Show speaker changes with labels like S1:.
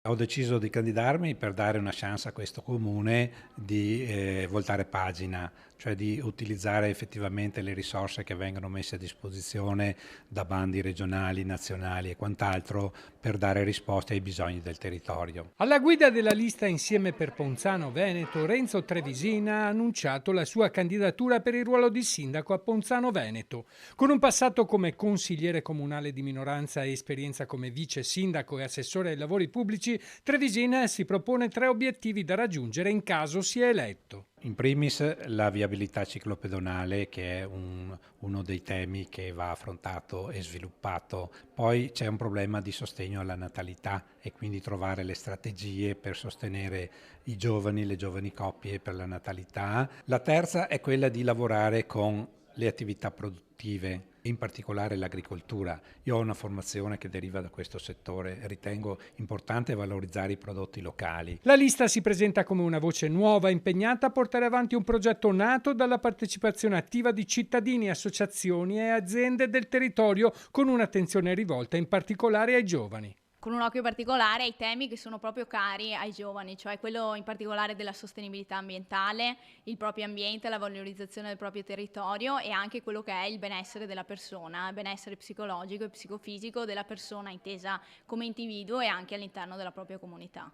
S1: Ho deciso di candidarmi per dare una chance a questo comune di voltare pagina, cioè di utilizzare effettivamente le risorse che vengono messe a disposizione da bandi regionali, nazionali e quant'altro per dare risposte ai bisogni del territorio.
S2: Alla guida della lista Insieme per Ponzano Veneto, Renzo Trevisina ha annunciato la sua candidatura per il ruolo di sindaco a Ponzano Veneto. Con un passato come consigliere comunale di minoranza e esperienza come vice sindaco e assessore ai lavori pubblici, Trevisina si propone 3 obiettivi da raggiungere in caso sia eletto.
S1: In primis la viabilità ciclopedonale, che è uno dei temi che va affrontato e sviluppato. Poi c'è un problema di sostegno alla natalità e quindi trovare le strategie per sostenere i giovani, le giovani coppie per la natalità. La terza è quella di lavorare con le attività produttive, in particolare l'agricoltura. Io ho una formazione che deriva da questo settore e ritengo importante valorizzare i prodotti locali.
S2: La lista si presenta come una voce nuova impegnata a portare avanti un progetto nato dalla partecipazione attiva di cittadini, associazioni e aziende del territorio con un'attenzione rivolta in particolare ai giovani.
S3: Con un occhio particolare ai temi che sono proprio cari ai giovani, cioè quello in particolare della sostenibilità ambientale, il proprio ambiente, la valorizzazione del proprio territorio e anche quello che è il benessere della persona, il benessere psicologico e psicofisico della persona intesa come individuo e anche all'interno della propria comunità.